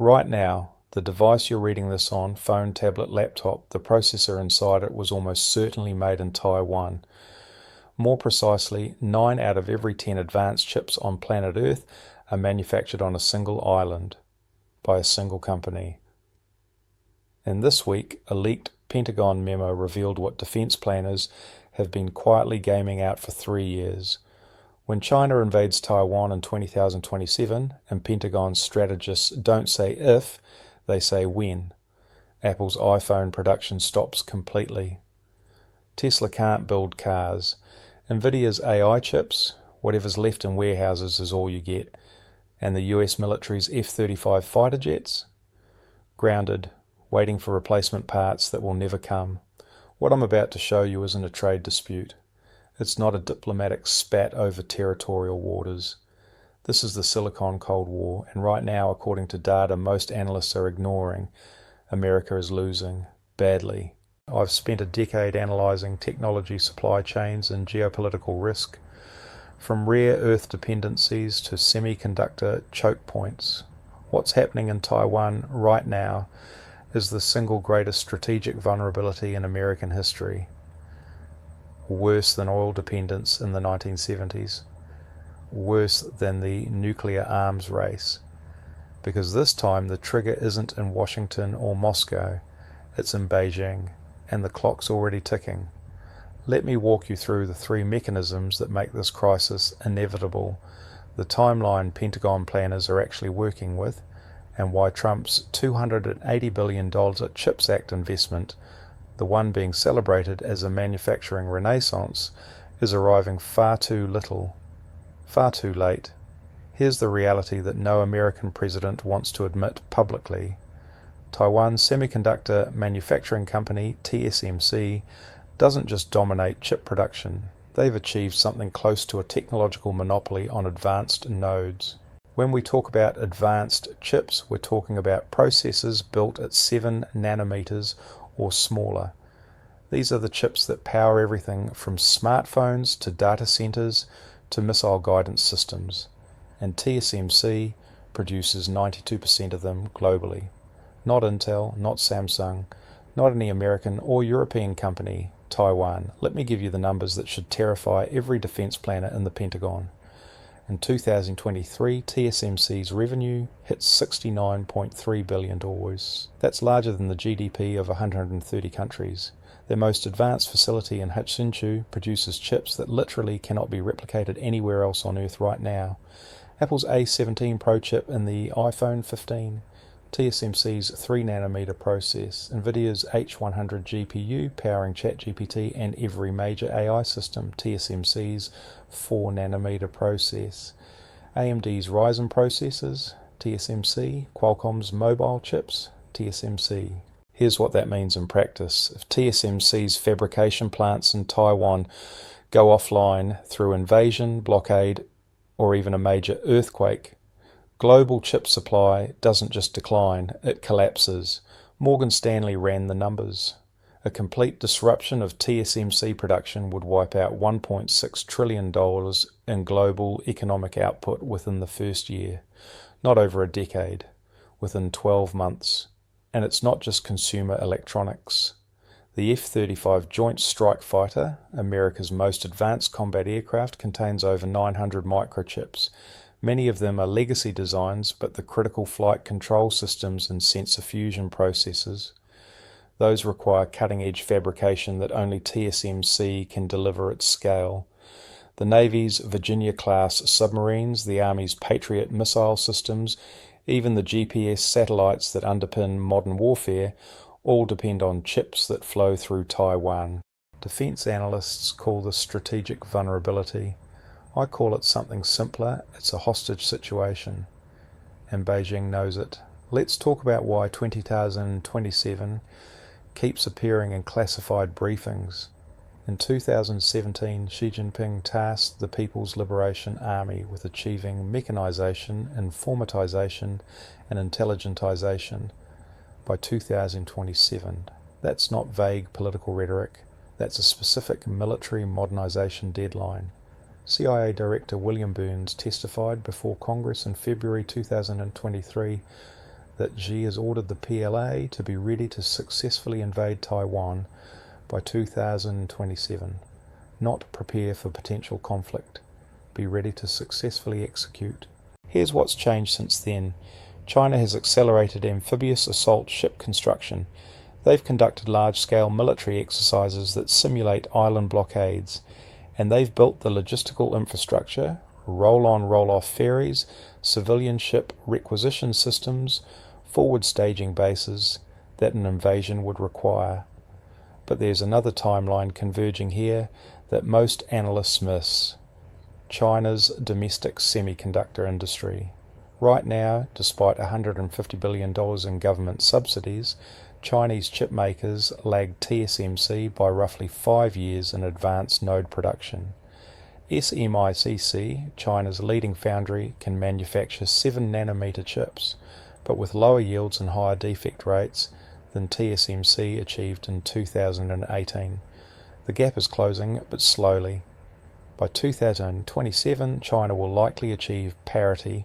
Right now, the device you're reading this on, phone, tablet, laptop, the processor inside it was almost certainly made in Taiwan. More precisely, 9 out of every 10 advanced chips on planet Earth are manufactured on a single island by a single company. And this week, a leaked Pentagon memo revealed what defense planners have been quietly gaming out for 3 years. When China invades Taiwan in 2027, and Pentagon strategists don't say if, they say when, Apple's iPhone production stops completely. Tesla can't build cars. Nvidia's AI chips, whatever's left in warehouses is all you get. And the US military's F-35 fighter jets? Grounded, waiting for replacement parts that will never come. What I'm about to show you isn't a trade dispute. It's not a diplomatic spat over territorial waters. This is the Silicon Cold War, and right now, according to data most analysts are ignoring, America is losing, badly. I've spent a decade analysing technology supply chains and geopolitical risk, from rare earth dependencies to semiconductor choke points. What's happening in Taiwan right now is the single greatest strategic vulnerability in American history. Worse than oil dependence in the 1970s. Worse than the nuclear arms race. Because this time the trigger isn't in Washington or Moscow, it's in Beijing, and the clock's already ticking. Let me walk you through the 3 mechanisms that make this crisis inevitable, the timeline Pentagon planners are actually working with, and why Trump's $280 billion CHIPS Act investment, the one being celebrated as a manufacturing renaissance, is arriving far too little, far too late. Here's the reality that no American president wants to admit publicly. Taiwan's semiconductor manufacturing company, TSMC, doesn't just dominate chip production. They've achieved something close to a technological monopoly on advanced nodes. When we talk about advanced chips, we're talking about processors built at 7 nanometers or smaller. These are the chips that power everything from smartphones to data centers to missile guidance systems. And TSMC produces 92% of them globally. Not Intel, not Samsung, not any American or European company, Taiwan. Let me give you the numbers that should terrify every defense planner in the Pentagon. In 2023, TSMC's revenue hit $69.3 billion. That's larger than the GDP of 130 countries. Their most advanced facility in Hsinchu produces chips that literally cannot be replicated anywhere else on Earth right now. Apple's A17 Pro chip in the iPhone 15, TSMC's 3 nanometer process, Nvidia's H100 GPU powering ChatGPT and every major AI system, TSMC's 4 nanometer process, AMD's Ryzen processors, TSMC, Qualcomm's mobile chips, TSMC. Here's what that means in practice. If TSMC's fabrication plants in Taiwan go offline through invasion, blockade, or even a major earthquake, global chip supply doesn't just decline, it collapses. Morgan Stanley ran the numbers. A complete disruption of TSMC production would wipe out $1.6 trillion in global economic output within the first year, not over a decade, within 12 months. And it's not just consumer electronics. The F-35 Joint Strike Fighter, America's most advanced combat aircraft, contains over 900 microchips. Many of them are legacy designs, but the critical flight control systems and sensor fusion processes, those require cutting-edge fabrication that only TSMC can deliver at scale. The Navy's Virginia-class submarines, the Army's Patriot missile systems, even the GPS satellites that underpin modern warfare, all depend on chips that flow through Taiwan. Defense analysts call this strategic vulnerability. I call it something simpler. It's a hostage situation, and Beijing knows it. Let's talk about why 2027 keeps appearing in classified briefings. In 2017, Xi Jinping tasked the People's Liberation Army with achieving mechanization, informatization, and intelligentization by 2027. That's not vague political rhetoric. That's a specific military modernization deadline. CIA Director William Burns testified before Congress in February 2023 that Xi has ordered the PLA to be ready to successfully invade Taiwan by 2027. Not prepare for potential conflict. Be ready to successfully execute. Here's what's changed since then. China has accelerated amphibious assault ship construction. They've conducted large-scale military exercises that simulate island blockades, and they've built the logistical infrastructure, roll-on roll-off ferries, civilian ship requisition systems, forward staging bases that an invasion would require. But there's another timeline converging here that most analysts miss: China's domestic semiconductor industry. Right now, despite $150 billion in government subsidies, Chinese chip makers lag TSMC by roughly 5 years in advanced node production. Semiconductors, China's leading foundry, can manufacture 7nm chips, but with lower yields and higher defect rates than TSMC achieved in 2018. The gap is closing, but slowly. By 2027, China will likely achieve parity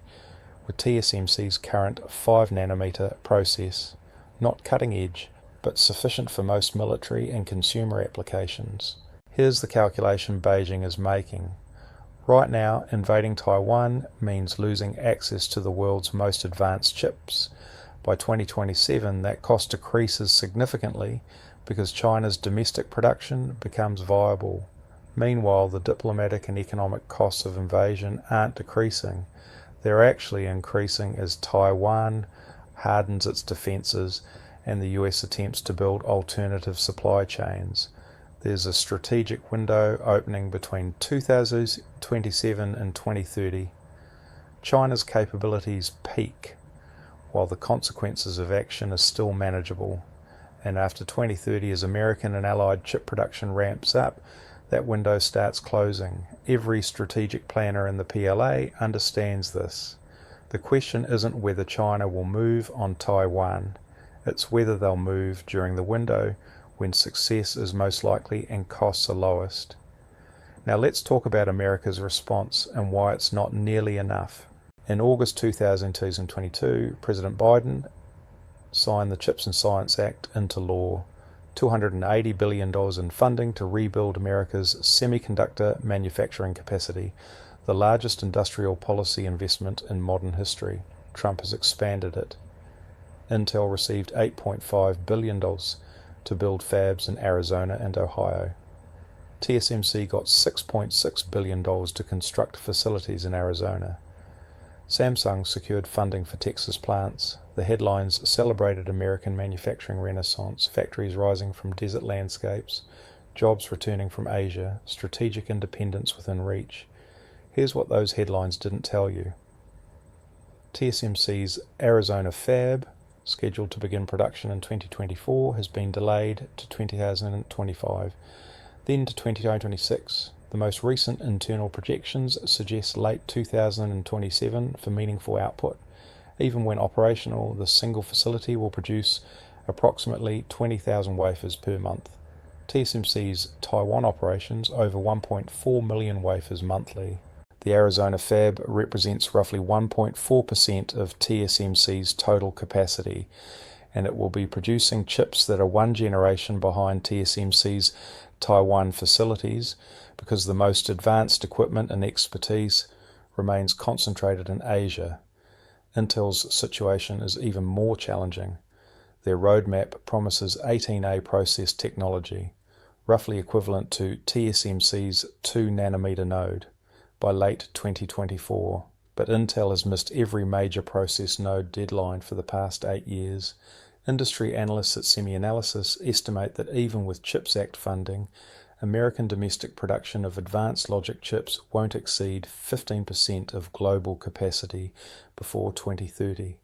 with TSMC's current 5nm process, not cutting edge, but sufficient for most military and consumer applications. Here's the calculation Beijing is making. Right now, invading Taiwan means losing access to the world's most advanced chips. By 2027, that cost decreases significantly because China's domestic production becomes viable. Meanwhile, the diplomatic and economic costs of invasion aren't decreasing. They're actually increasing as Taiwan hardens its defenses and the US attempts to build alternative supply chains. There's a strategic window opening between 2027 and 2030. China's capabilities peak, while the consequences of action are still manageable. And after 2030, as American and Allied chip production ramps up, that window starts closing. Every strategic planner in the PLA understands this. The question isn't whether China will move on Taiwan, it's whether they'll move during the window when success is most likely and costs are lowest. Now let's talk about America's response and why it's not nearly enough. In August 2022, President Biden signed the CHIPS and Science Act into law. $280 billion in funding to rebuild America's semiconductor manufacturing capacity, the largest industrial policy investment in modern history. Trump has expanded it. Intel received $8.5 billion to build fabs in Arizona and Ohio. TSMC got $6.6 billion to construct facilities in Arizona. Samsung secured funding for Texas plants. The headlines celebrated American manufacturing renaissance, factories rising from desert landscapes, jobs returning from Asia, strategic independence within reach. Here's what those headlines didn't tell you. TSMC's Arizona fab, scheduled to begin production in 2024, has been delayed to 2025, then to 2026. The most recent internal projections suggest late 2027 for meaningful output. Even when operational, the single facility will produce approximately 20,000 wafers per month. TSMC's Taiwan operations over 1.4 million wafers monthly. The Arizona fab represents roughly 1.4% of TSMC's total capacity, and it will be producing chips that are one generation behind TSMC's Taiwan facilities because the most advanced equipment and expertise remains concentrated in Asia. Intel's situation is even more challenging. Their roadmap promises 18A process technology, roughly equivalent to TSMC's 2nm node, by late 2024. But Intel has missed every major process node deadline for the past 8 years. Industry analysts at SemiAnalysis estimate that even with CHIPS Act funding, American domestic production of advanced logic chips won't exceed 15% of global capacity before 2030.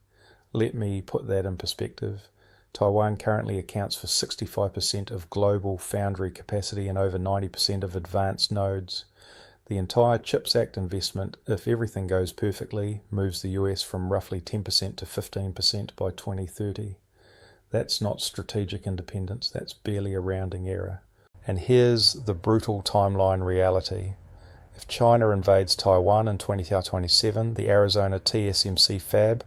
Let me put that in perspective. Taiwan currently accounts for 65% of global foundry capacity and over 90% of advanced nodes. The entire CHIPS Act investment, if everything goes perfectly, moves the US from roughly 10% to 15% by 2030. That's not strategic independence, that's barely a rounding error. And here's the brutal timeline reality. If China invades Taiwan in 2027, the Arizona TSMC fab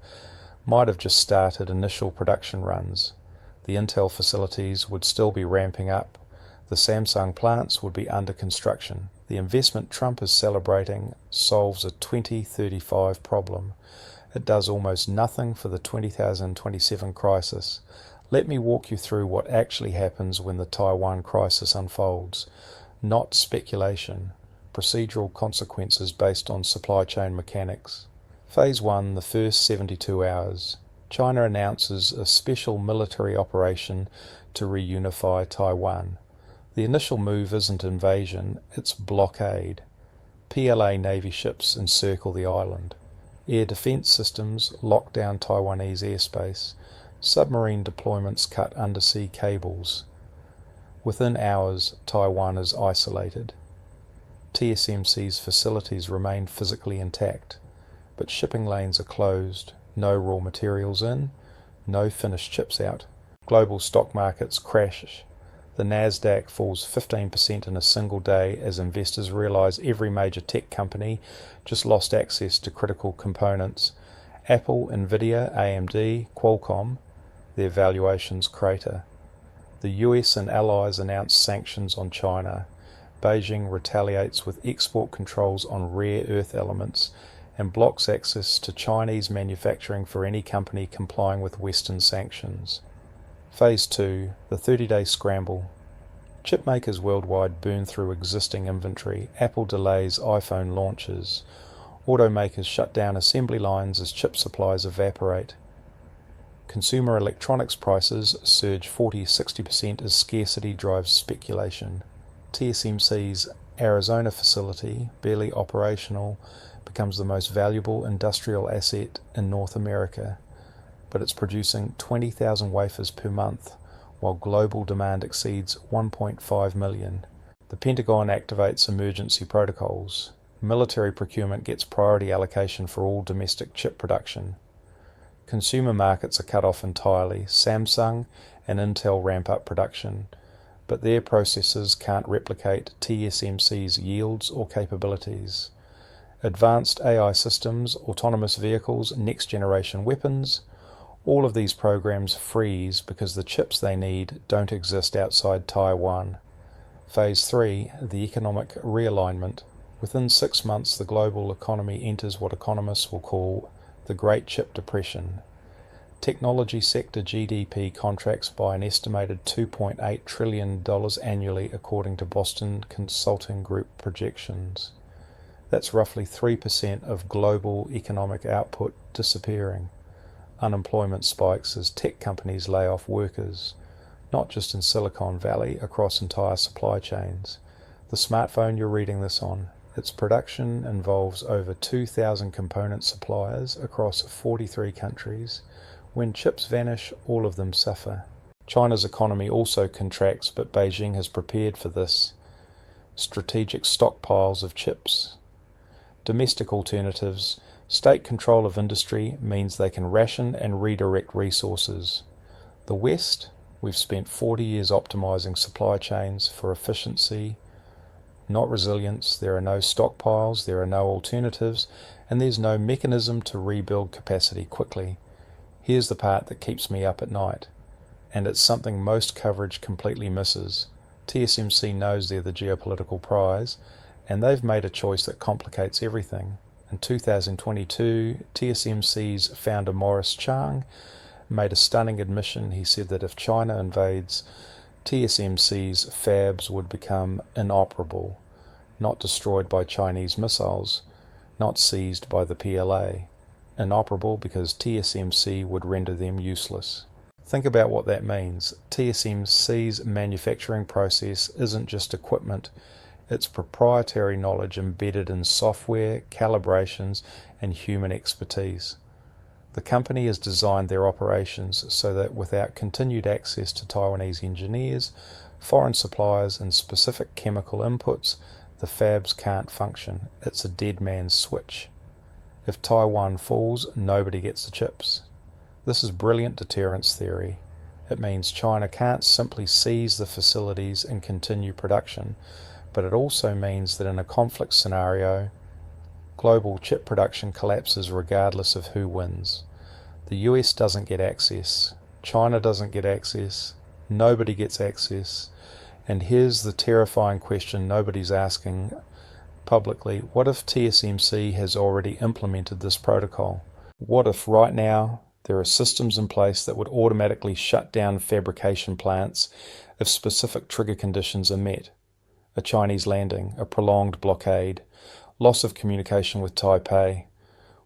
might have just started initial production runs. The Intel facilities would still be ramping up. The Samsung plants would be under construction. The investment Trump is celebrating solves a 2035 problem. It does almost nothing for the 2027 crisis. Let me walk you through what actually happens when the Taiwan crisis unfolds. Not speculation. Procedural consequences based on supply chain mechanics. Phase 1, the first 72 hours. China announces a special military operation to reunify Taiwan. The initial move isn't invasion, it's blockade. PLA Navy ships encircle the island. Air defense systems lock down Taiwanese airspace. Submarine deployments cut undersea cables. Within hours, Taiwan is isolated. TSMC's facilities remain physically intact, but shipping lanes are closed, no raw materials in, no finished chips out. Global stock markets crash. The Nasdaq falls 15% in a single day as investors realize every major tech company just lost access to critical components. Apple, Nvidia, AMD, Qualcomm, their valuations crater. The US and allies announce sanctions on China. Beijing retaliates with export controls on rare earth elements and blocks access to Chinese manufacturing for any company complying with Western sanctions. Phase 2, the 30-day scramble. Chip makers worldwide burn through existing inventory. Apple delays iPhone launches. Automakers shut down assembly lines as chip supplies evaporate. Consumer electronics prices surge 40-60% as scarcity drives speculation. TSMC's Arizona facility, barely operational, becomes the most valuable industrial asset in North America, but it's producing 20,000 wafers per month, while global demand exceeds 1.5 million. The Pentagon activates emergency protocols. Military procurement gets priority allocation for all domestic chip production. Consumer markets are cut off entirely. Samsung and Intel ramp up production, but their processors can't replicate TSMC's yields or capabilities. Advanced AI systems, autonomous vehicles, next-generation weapons, all of these programs freeze because the chips they need don't exist outside Taiwan. Phase 3, the economic realignment. Within 6 months, the global economy enters what economists will call the Great Chip Depression. Technology sector GDP contracts by an estimated $2.8 trillion annually according to Boston Consulting Group projections. That's roughly 3% of global economic output disappearing. Unemployment spikes as tech companies lay off workers, not just in Silicon Valley, across entire supply chains. The smartphone you're reading this on, its production involves over 2,000 component suppliers across 43 countries. When chips vanish, all of them suffer. China's economy also contracts, but Beijing has prepared for this. Strategic stockpiles of chips. Domestic alternatives. State control of industry means they can ration and redirect resources. The West, we've spent 40 years optimizing supply chains for efficiency, not resilience. There are no stockpiles, there are no alternatives, and there's no mechanism to rebuild capacity quickly. Here's the part that keeps me up at night, and it's something most coverage completely misses. TSMC knows they're the geopolitical prize, and they've made a choice that complicates everything. In 2022, TSMC's founder Morris Chang made a stunning admission. He said that if China invades, TSMC's fabs would become inoperable, not destroyed by Chinese missiles, not seized by the PLA. Inoperable because TSMC would render them useless. Think about what that means. TSMC's manufacturing process isn't just equipment, it's proprietary knowledge embedded in software, calibrations, and human expertise. The company has designed their operations so that without continued access to Taiwanese engineers, foreign suppliers, and specific chemical inputs, the fabs can't function. It's a dead man's switch. If Taiwan falls, nobody gets the chips. This is brilliant deterrence theory. It means China can't simply seize the facilities and continue production, but it also means that in a conflict scenario, global chip production collapses regardless of who wins. The US doesn't get access, China doesn't get access, nobody gets access, and here's the terrifying question nobody's asking publicly: what if TSMC has already implemented this protocol? What if right now there are systems in place that would automatically shut down fabrication plants if specific trigger conditions are met? A Chinese landing, a prolonged blockade, loss of communication with Taipei.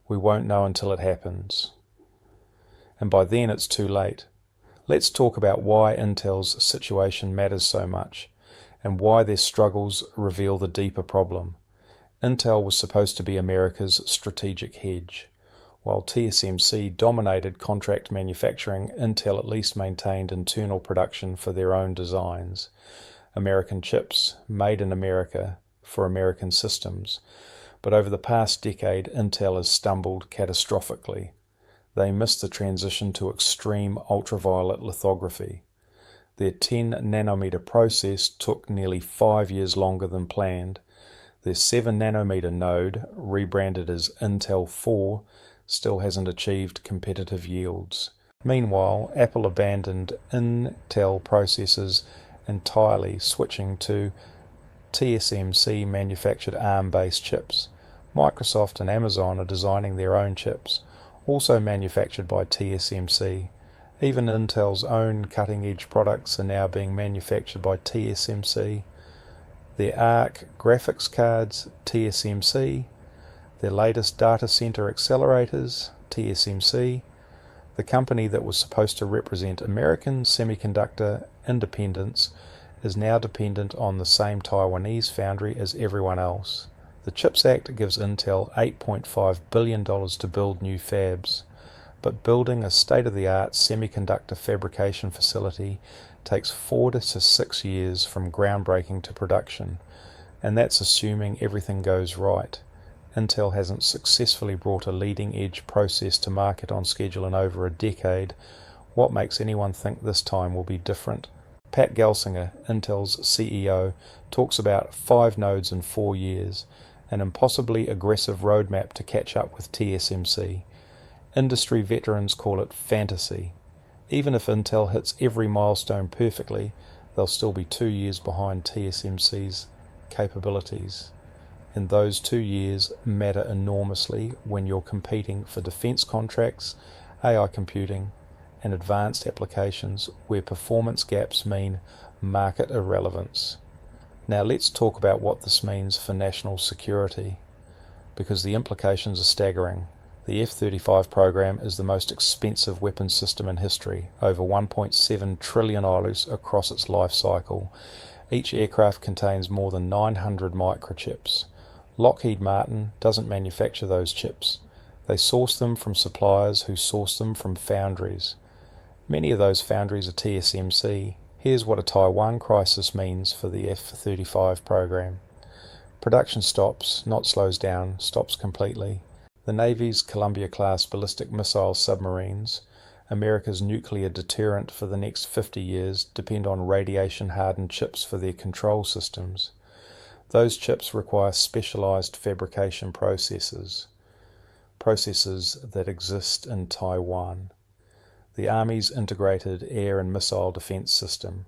We won't know until it happens. And by then it's too late. Let's talk about why Intel's situation matters so much, and why their struggles reveal the deeper problem. Intel was supposed to be America's strategic hedge. While TSMC dominated contract manufacturing, Intel at least maintained internal production for their own designs. American chips, made in America, for American systems. But over the past decade, Intel has stumbled catastrophically. They missed the transition to extreme ultraviolet lithography. Their 10 nanometer process took nearly 5 years longer than planned. Their 7 nanometer node, rebranded as Intel 4, still hasn't achieved competitive yields. Meanwhile, Apple abandoned Intel processors entirely, switching to TSMC manufactured ARM-based chips. Microsoft and Amazon are designing their own chips, also manufactured by TSMC. Even Intel's own cutting-edge products are now being manufactured by TSMC. Their ARC graphics cards, TSMC. Their latest data center accelerators, TSMC. The company that was supposed to represent American semiconductor independence is now dependent on the same Taiwanese foundry as everyone else. The CHIPS Act gives Intel $8.5 billion to build new fabs, but building a state-of-the-art semiconductor fabrication facility takes 4 to 6 years from groundbreaking to production, and that's assuming everything goes right. Intel hasn't successfully brought a leading-edge process to market on schedule in over a decade. What makes anyone think this time will be different? Pat Gelsinger, Intel's CEO, talks about 5 nodes in 4 years, an impossibly aggressive roadmap to catch up with TSMC. Industry veterans call it fantasy. Even if Intel hits every milestone perfectly, they'll still be 2 years behind TSMC's capabilities. And those 2 years matter enormously when you're competing for defense contracts, AI computing, and advanced applications where performance gaps mean market irrelevance. Now let's talk about what this means for national security, because the implications are staggering. The F-35 program is the most expensive weapons system in history, over $1.7 trillion across its life cycle. Each aircraft contains more than 900 microchips. Lockheed Martin doesn't manufacture those chips. They source them from suppliers who source them from foundries. Many of those foundries are TSMC. Here's what a Taiwan crisis means for the F-35 program. Production stops, not slows down, stops completely. The Navy's Columbia-class ballistic missile submarines, America's nuclear deterrent for the next 50 years, depend on radiation-hardened chips for their control systems. Those chips require specialized fabrication processes that exist in Taiwan. The Army's integrated air and missile defense system,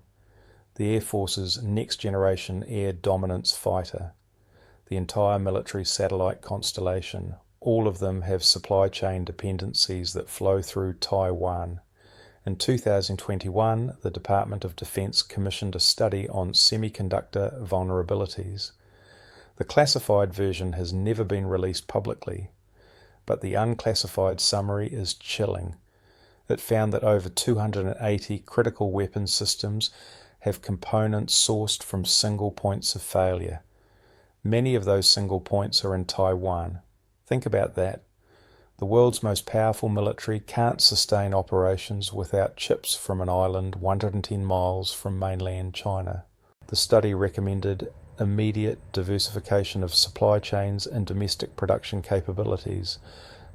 the Air Force's next-generation air dominance fighter, the entire military satellite constellation, all of them have supply chain dependencies that flow through Taiwan. In 2021, the Department of Defense commissioned a study on semiconductor vulnerabilities. The classified version has never been released publicly, but the unclassified summary is chilling. It found that over 280 critical weapon systems have components sourced from single points of failure. Many of those single points are in Taiwan. Think about that. The world's most powerful military can't sustain operations without chips from an island 110 miles from mainland China. The study recommended immediate diversification of supply chains and domestic production capabilities.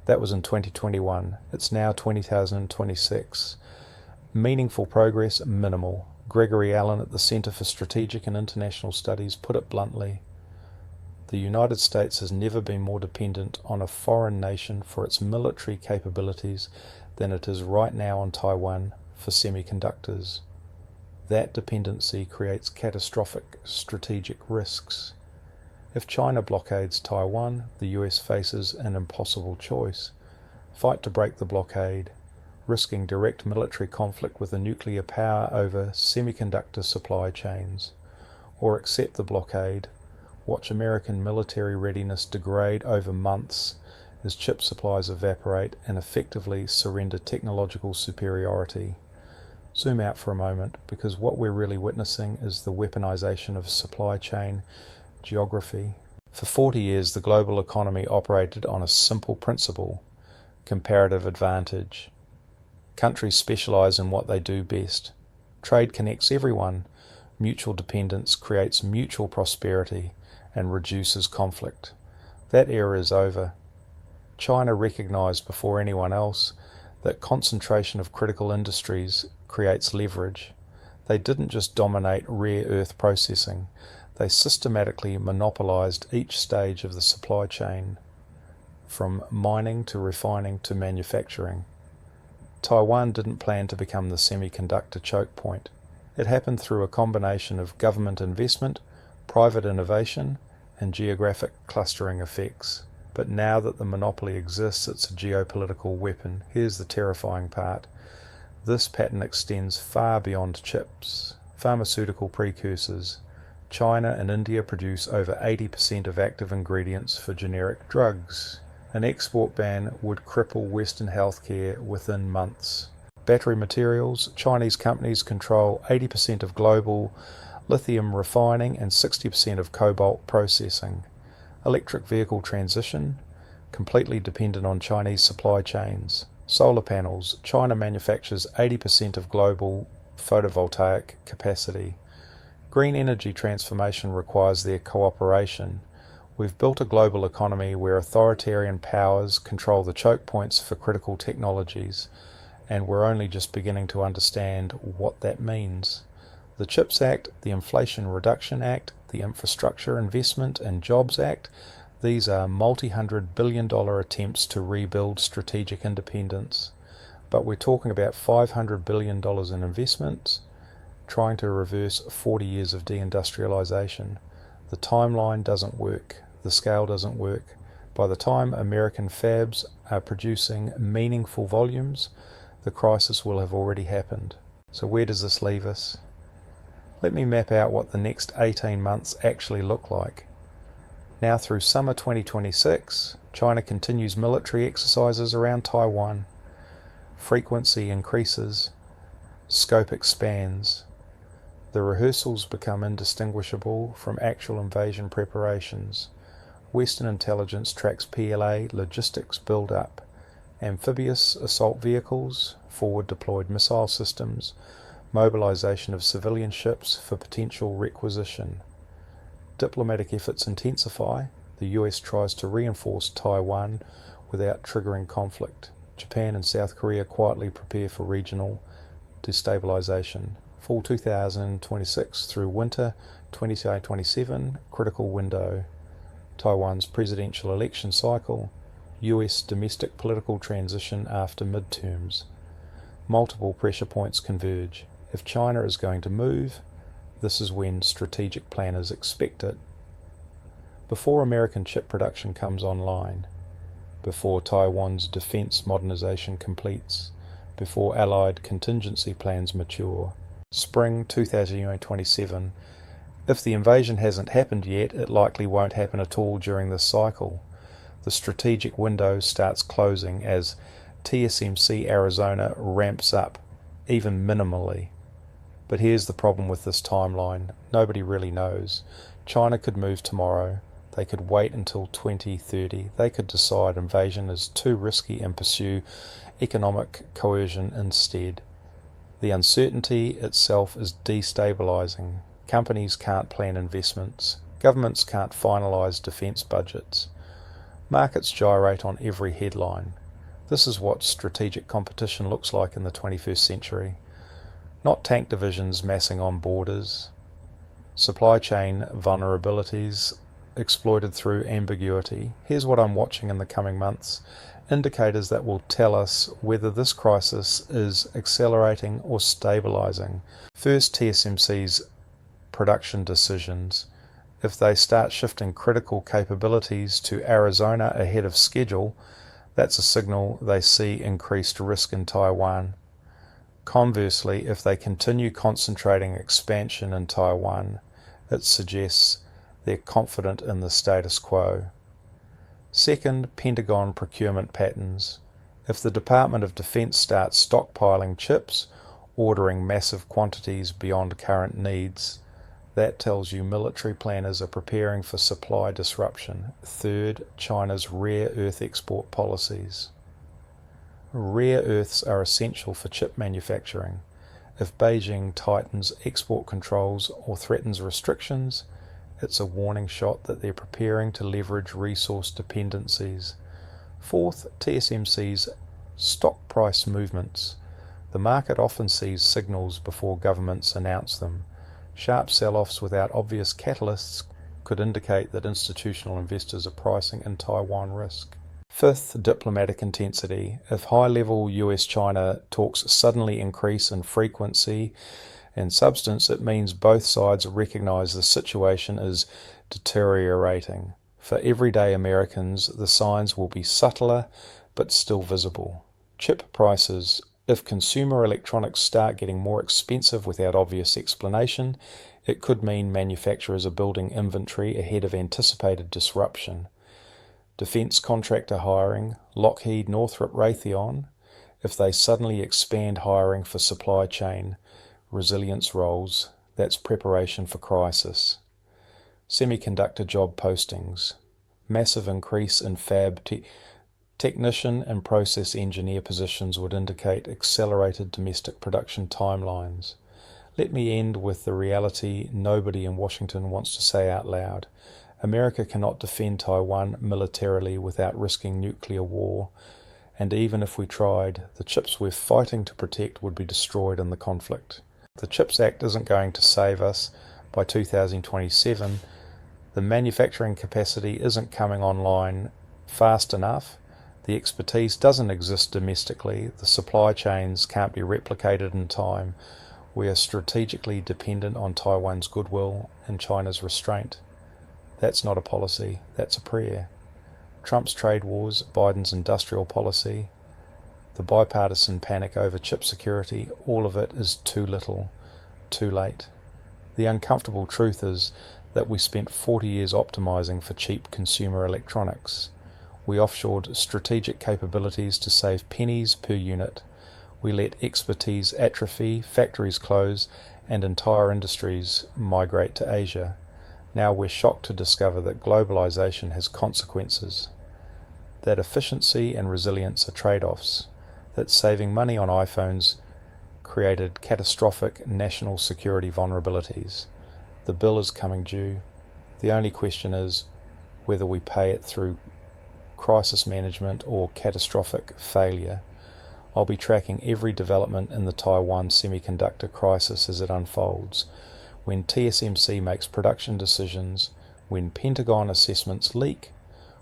That was in 2021. It's now 2026. Meaningful progress, minimal. Gregory Allen at the Center for Strategic and International Studies put it bluntly. The United States has never been more dependent on a foreign nation for its military capabilities than it is right now on Taiwan for semiconductors. That dependency creates catastrophic strategic risks. If China blockades Taiwan, the US faces an impossible choice: fight to break the blockade, risking direct military conflict with a nuclear power over semiconductor supply chains, or accept the blockade, watch American military readiness degrade over months as chip supplies evaporate, and effectively surrender technological superiority. Zoom out for a moment, because what we're really witnessing is the weaponization of supply chain geography. For 40 years, the global economy operated on a simple principle: comparative advantage. Countries specialize in what they do best. Trade connects everyone. Mutual dependence creates mutual prosperity and reduces conflict. That era is over. China recognized before anyone else that concentration of critical industries creates leverage. They didn't just dominate rare earth processing, they systematically monopolized each stage of the supply chain, from mining to refining to manufacturing. Taiwan didn't plan to become the semiconductor choke point. It happened through a combination of government investment, private innovation, and geographic clustering effects. But now that the monopoly exists, it's a geopolitical weapon. Here's the terrifying part. This pattern extends far beyond chips. Pharmaceutical precursors. China and India produce over 80% of active ingredients for generic drugs. An export ban would cripple Western healthcare within months. Battery materials. Chinese companies control 80% of global lithium refining and 60% of cobalt processing. Electric vehicle transition, completely dependent on Chinese supply chains. Solar panels. China manufactures 80% of global photovoltaic capacity. Green energy transformation requires their cooperation. We've built a global economy where authoritarian powers control the choke points for critical technologies, and we're only just beginning to understand what that means. The CHIPS Act, the Inflation Reduction Act, the Infrastructure Investment and Jobs Act, these are multi-$100 billion attempts to rebuild strategic independence. But we're talking about $500 billion in investments, trying to reverse 40 years of deindustrialization. The timeline doesn't work. The scale doesn't work. By the time American fabs are producing meaningful volumes, the crisis will have already happened. So where does this leave us? Let me map out what the next 18 months actually look like. Now through summer 2026, China continues military exercises around Taiwan. Frequency increases, scope expands. The rehearsals become indistinguishable from actual invasion preparations. Western intelligence tracks PLA logistics build-up, amphibious assault vehicles, forward-deployed missile systems, mobilization of civilian ships for potential requisition. Diplomatic efforts intensify. The US tries to reinforce Taiwan without triggering conflict. Japan and South Korea quietly prepare for regional destabilization. Fall 2026 through winter 2027, critical window. Taiwan's presidential election cycle. US domestic political transition after midterms. Multiple pressure points converge. If China is going to move, this is when strategic planners expect it. Before American chip production comes online, before Taiwan's defense modernization completes, before Allied contingency plans mature, spring 2027. If the invasion hasn't happened yet, it likely won't happen at all during this cycle. The strategic window starts closing as TSMC Arizona ramps up, even minimally. But here's the problem with this timeline. Nobody really knows. China could move tomorrow. They could wait until 2030. They could decide invasion is too risky and pursue economic coercion instead. The uncertainty itself is destabilizing. Companies can't plan investments. Governments can't finalize defense budgets. Markets gyrate on every headline. This is what strategic competition looks like in the 21st century. Not tank divisions massing on borders. Supply chain vulnerabilities exploited through ambiguity. Here's what I'm watching in the coming months. Indicators that will tell us whether this crisis is accelerating or stabilizing. First, TSMC's production decisions. If they start shifting critical capabilities to Arizona ahead of schedule, that's a signal they see increased risk in Taiwan. Conversely, if they continue concentrating expansion in Taiwan, it suggests they're confident in the status quo. Second, Pentagon procurement patterns. If the Department of Defense starts stockpiling chips, ordering massive quantities beyond current needs, that tells you military planners are preparing for supply disruption. Third, China's rare earth export policies. Rare earths are essential for chip manufacturing. If Beijing tightens export controls or threatens restrictions, it's a warning shot that they're preparing to leverage resource dependencies. Fourth, TSMC's stock price movements. The market often sees signals before governments announce them. Sharp sell-offs without obvious catalysts could indicate that institutional investors are pricing in Taiwan risk. Fifth, diplomatic intensity. If high-level US-China talks suddenly increase in frequency and substance, it means both sides recognize the situation is deteriorating. For everyday Americans, the signs will be subtler but still visible. Chip prices. If consumer electronics start getting more expensive without obvious explanation, it could mean manufacturers are building inventory ahead of anticipated disruption. Defense contractor hiring, Lockheed, Northrop, Raytheon, if they suddenly expand hiring for supply chain resilience roles, that's preparation for crisis. Semiconductor job postings, massive increase in fab technician and process engineer positions would indicate accelerated domestic production timelines. Let me end with the reality nobody in Washington wants to say out loud. America cannot defend Taiwan militarily without risking nuclear war, and even if we tried, the chips we're fighting to protect would be destroyed in the conflict. The CHIPS Act isn't going to save us by 2027. The manufacturing capacity isn't coming online fast enough. The expertise doesn't exist domestically. The supply chains can't be replicated in time. We are strategically dependent on Taiwan's goodwill and China's restraint. That's not a policy, that's a prayer. Trump's trade wars, Biden's industrial policy, the bipartisan panic over chip security, all of it is too little, too late. The uncomfortable truth is that we spent 40 years optimizing for cheap consumer electronics. We offshored strategic capabilities to save pennies per unit. We let expertise atrophy, factories close, and entire industries migrate to Asia. Now we're shocked to discover that globalization has consequences, that efficiency and resilience are trade-offs, that saving money on iPhones created catastrophic national security vulnerabilities. The bill is coming due. The only question is whether we pay it through crisis management or catastrophic failure. I'll be tracking every development in the Taiwan semiconductor crisis as it unfolds. When TSMC makes production decisions, when Pentagon assessments leak,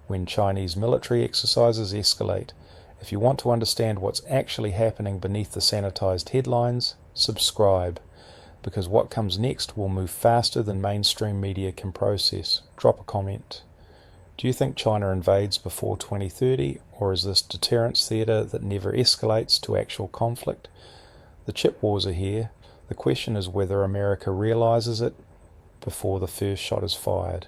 when Chinese military exercises escalate. If you want to understand what's actually happening beneath the sanitized headlines, subscribe, because what comes next will move faster than mainstream media can process. Drop a comment. Do you think China invades before 2030, or is this deterrence theatre that never escalates to actual conflict? The chip wars are here. The question is whether America realizes it before the first shot is fired.